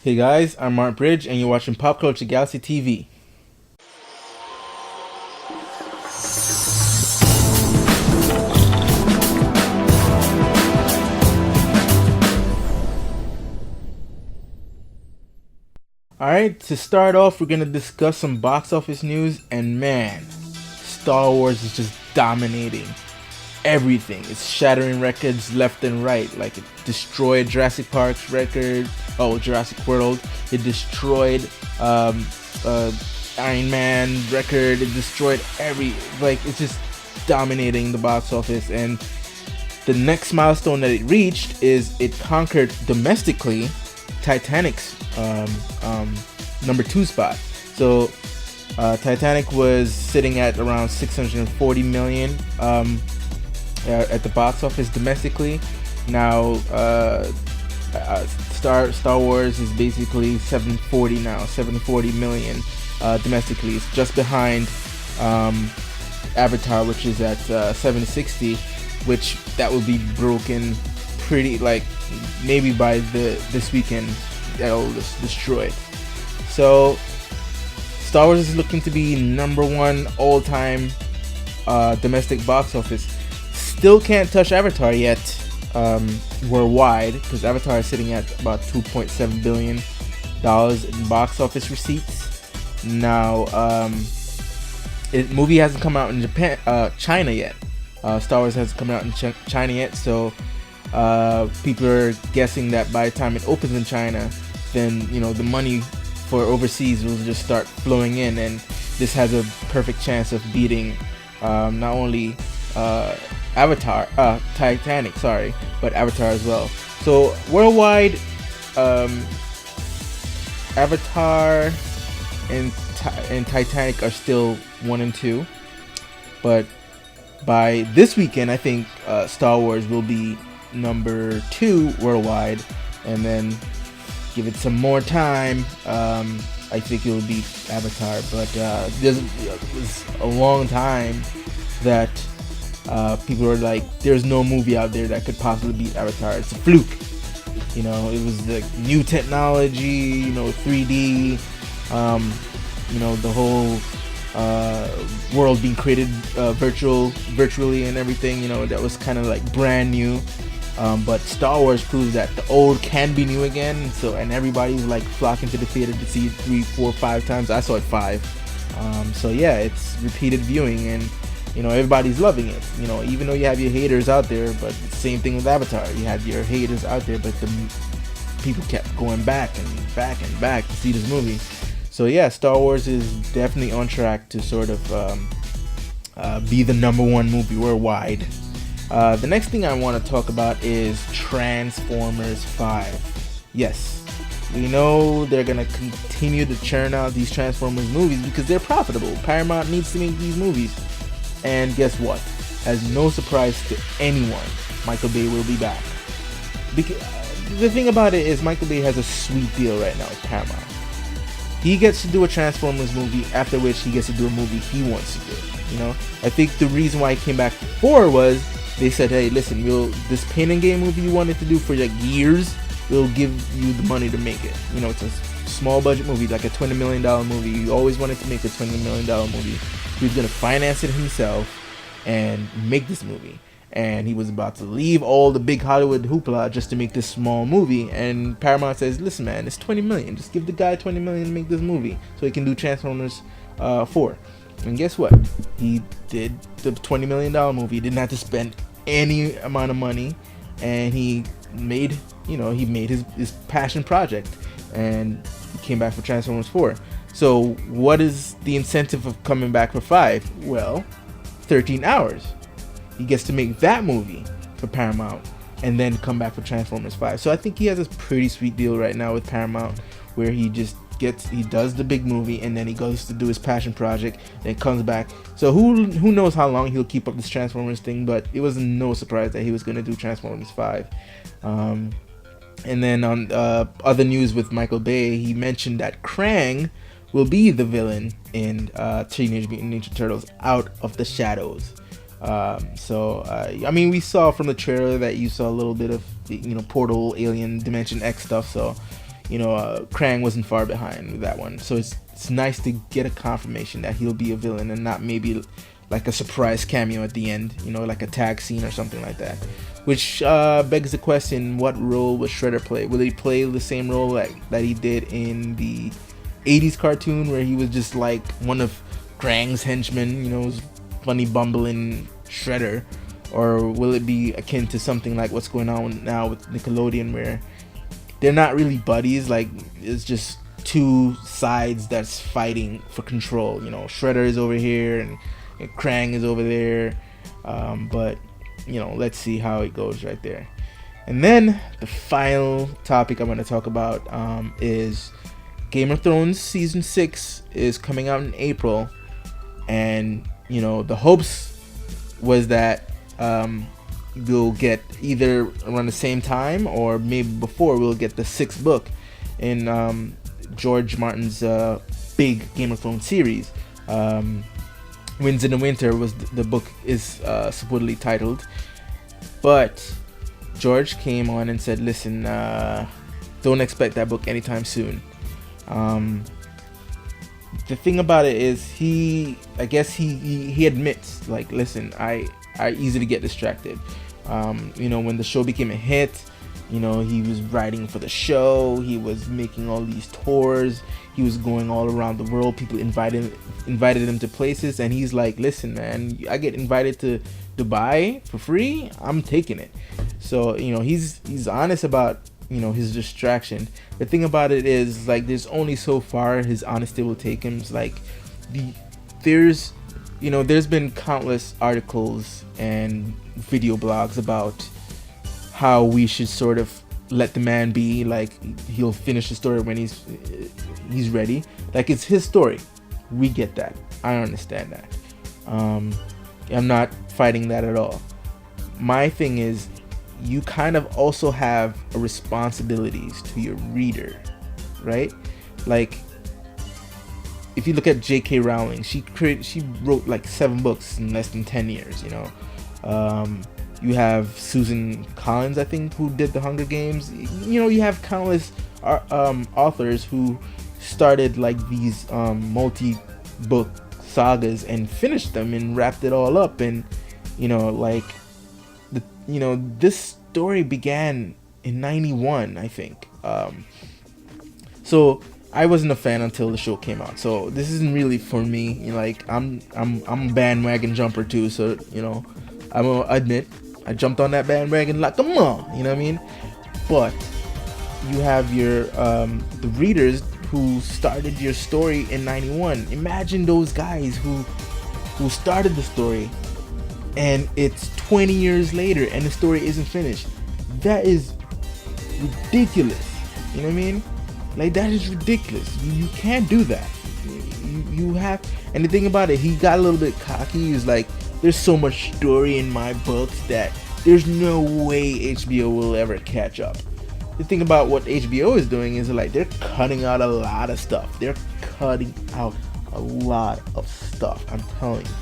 Hey guys, I'm Mark Bridge, and you're watching PopCulture Galaxy TV. Alright, to start off, we're gonna discuss some box office news, and man, Star Wars is just dominating everything. It's shattering records left and right. Like, it destroyed Jurassic Park's record. Oh, Jurassic World. It destroyed Iron Man record. It destroyed it's just dominating the box office. And the next milestone that it reached is it conquered domestically Titanic's number 2 spot. So Titanic was sitting at around 640 million at the box office domestically. Now Star Wars is basically 740 now, 740 million domestically. It's just behind Avatar, which is at 760, which that will be broken pretty, like, maybe by this weekend that'll destroy it. So Star Wars is looking to be number 1 all-time domestic box office. Still can't touch Avatar yet worldwide, because Avatar is sitting at about $2.7 billion in box office receipts. Now, movie hasn't come out in China yet. Star Wars hasn't come out in China yet, so people are guessing that by the time it opens in China, then the money for overseas will just start flowing in, and this has a perfect chance of beating not only Titanic, but Avatar as well. So worldwide, Avatar and Titanic are still 1 and 2, but by this weekend, I think Star Wars will be number 2 worldwide, and then give it some more time. I think it will beat Avatar, but it was a long time that people were like, "There's no movie out there that could possibly beat Avatar. It's a fluke." It was the new technology, 3D, the whole world being created virtually and everything. That was kind of like brand new. But Star Wars proves that the old can be new again. And everybody's like flocking to the theater to see it 3, 4, 5 times. I saw it 5. So yeah, it's repeated viewing, and everybody's loving it. Even though you have your haters out there, but same thing with Avatar. You had your haters out there, but the people kept going back and back and back to see this movie. So yeah, Star Wars is definitely on track to sort of be the number 1 movie worldwide. The next thing I want to talk about is Transformers 5. Yes, we know they're going to continue to churn out these Transformers movies because they're profitable. Paramount needs to make these movies. And guess what? As no surprise to anyone, Michael Bay will be back. Because the thing about it is, Michael Bay has a sweet deal right now with Paramount. He gets to do a Transformers movie, after which he gets to do a movie he wants to do. I think the reason why he came back before was they said, "Hey, listen, this pain and game movie you wanted to do for like years, we'll give you the money to make it." It's a small budget movie, like a $20 million movie. You always wanted to make a $20 million movie. He was going to finance it himself and make this movie. And he was about to leave all the big Hollywood hoopla just to make this small movie. And Paramount says, "Listen, man, it's $20 million. Just give the guy $20 million to make this movie so he can do Transformers 4. And guess what? He did the $20 million movie. He didn't have to spend any amount of money. And he made his passion project. And he came back for Transformers 4. So what is the incentive of coming back for 5? Well, 13 hours. He gets to make that movie for Paramount and then come back for Transformers 5. So I think he has a pretty sweet deal right now with Paramount, where he does the big movie and then he goes to do his passion project and comes back. So who knows how long he'll keep up this Transformers thing, but it was no surprise that he was going to do Transformers 5. And then on other news with Michael Bay, he mentioned that Krang will be the villain in Teenage Mutant Ninja Turtles Out of the Shadows. I mean, we saw from the trailer that you saw a little bit of, Portal, Alien, Dimension X stuff. So, Krang wasn't far behind with that one. So it's nice to get a confirmation that he'll be a villain and not maybe like a surprise cameo at the end, like a tag scene or something like that. Which begs the question, what role will Shredder play? Will he play the same role that he did in the 80s cartoon where he was just like one of Krang's henchmen, funny bumbling Shredder? Or will it be akin to something like what's going on now with Nickelodeon, where they're not really buddies, like it's just two sides that's fighting for control. Shredder is over here and Krang is over there, but let's see how it goes right there. And then the final topic I'm going to talk about is Game of Thrones season 6 is coming out in April, and the hopes was that we'll get either around the same time or maybe before we'll get the 6th book in George Martin's big Game of Thrones series. Winds in the Winter was the book is supposedly titled, but George came on and said, listen, don't expect that book anytime soon. The thing about it is he admits, like, listen, I easily get distracted. When the show became a hit, he was writing for the show, he was making all these tours, he was going all around the world, people invited him to places, and he's like, listen man, I get invited to Dubai for free, I'm taking it. So he's honest about his distraction. The thing about it is, like, there's only so far his honesty will take him. It's like there's been countless articles and video blogs about how we should sort of let the man be, like he'll finish the story when he's ready, like it's his story. We get that, I understand that. I'm not fighting that at all. My thing is, you kind of also have a responsibilities to your reader, right? Like, if you look at J.K. Rowling, she wrote like 7 books in less than 10 years. You have Susan Collins, I think, who did the Hunger Games. You have countless authors who started like these multi-book sagas and finished them and wrapped it all up. And this story began in 91, I think. So I wasn't a fan until the show came out. So this isn't really for me. Like, I'm a bandwagon jumper too. So I'm gonna admit I jumped on that bandwagon like, come on, you know what I mean? But you have your the readers who started your story in 91. Imagine those guys who started the story, and it's 20 years later and the story isn't finished. That is ridiculous. You know what I mean? Like, that is ridiculous. You can't do that. You have, and the thing about it, he got a little bit cocky. He was like, there's so much story in my books that there's no way HBO will ever catch up. The thing about what HBO is doing is, like, they're cutting out a lot of stuff. They're cutting out a lot of stuff. I'm telling you.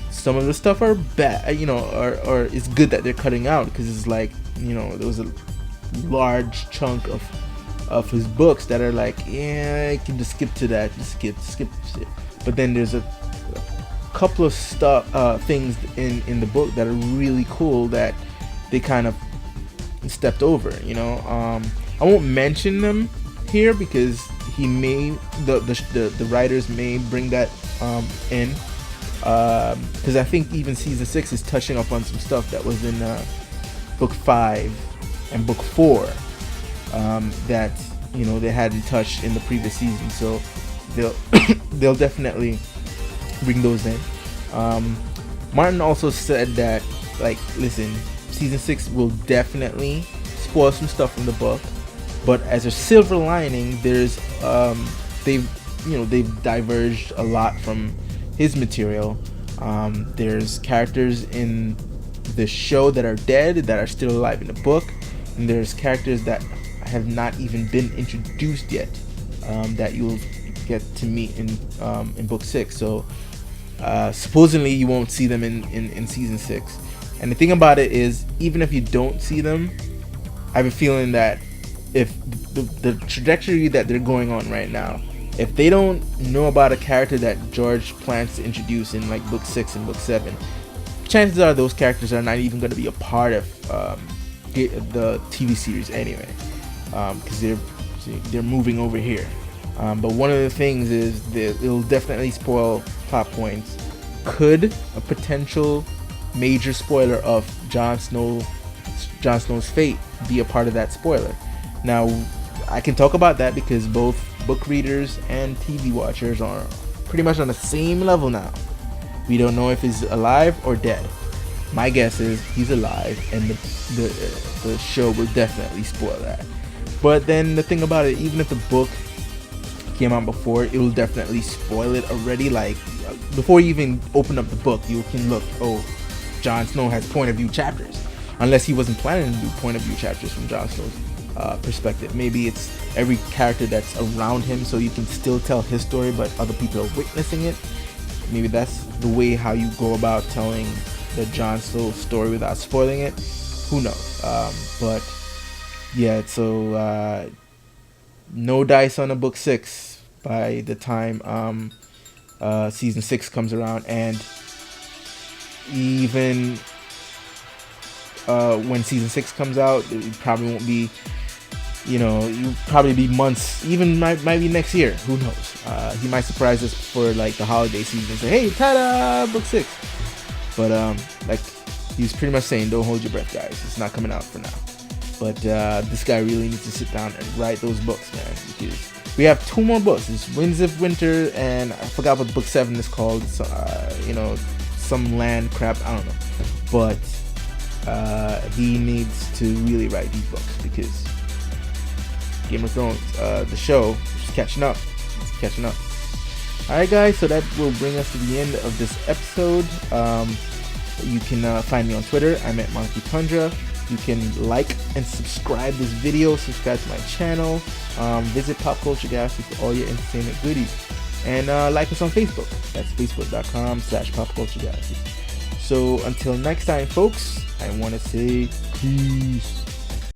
Some of the stuff are bad, or it's good that they're cutting out, because it's like, there was a large chunk of his books that are like, yeah, I can just skip to that, just skip it. But then there's a couple of things in the book that are really cool that they kind of stepped over. I won't mention them here because the writers may bring that in, because I think even season 6 is touching up on some stuff that was in book 5 and book 4 that they hadn't touched in the previous season. So they'll definitely bring those in. Martin also said that, like, listen, season 6 will definitely spoil some stuff from the book, but as a silver lining, there's they've diverged a lot from his material. There's characters in the show that are dead that are still alive in the book, and there's characters that have not even been introduced yet that you'll get to meet in book 6. So supposedly you won't see them in season 6. And the thing about it is, even if you don't see them, I have a feeling that if the trajectory that they're going on right now, if they don't know about a character that George plans to introduce in like book 6 and book 7, chances are those characters are not even going to be a part of the TV series anyway, because they're moving over here. But one of the things is that it'll definitely spoil plot points. Could a potential major spoiler of Jon Snow's fate be a part of that spoiler? Now, I can talk about that because both book readers and TV watchers are pretty much on the same level now. We don't know if he's alive or dead. My guess is he's alive, and the show will definitely spoil that. But then the thing about it, even if the book came out before, it will definitely spoil it already. Like, before you even open up the book, you can look, oh, Jon Snow has point of view chapters, unless he wasn't planning to do point of view chapters from Jon Snow's perspective. Maybe it's every character that's around him, so you can still tell his story, but other people are witnessing it. Maybe that's the way how you go about telling the Jon Snow story without spoiling it. Who knows? But yeah, so no dice on a book 6 by the time season 6 comes around, and even when season 6 comes out, it probably won't be, you'll probably be months, even might be next year. Who knows? He might surprise us for like the holiday season and say, hey, ta-da, book 6. But like he's pretty much saying, don't hold your breath, guys. It's not coming out for now. But this guy really needs to sit down and write those books, man, because we have 2 more books. It's Winds of Winter, and I forgot what book 7 is called. So, some land crap, I don't know. But he needs to really write these books, because Game of Thrones, the show, is catching up. It's catching up. Alright, guys, so that will bring us to the end of this episode. You can find me on Twitter. I'm at Monkey Tundra. You can like and subscribe this video, subscribe to my channel, visit PopCulture Galaxy for all your entertainment goodies, and like us on Facebook. That's facebook.com/PopCulture Galaxy. So until next time, folks, I want to say peace.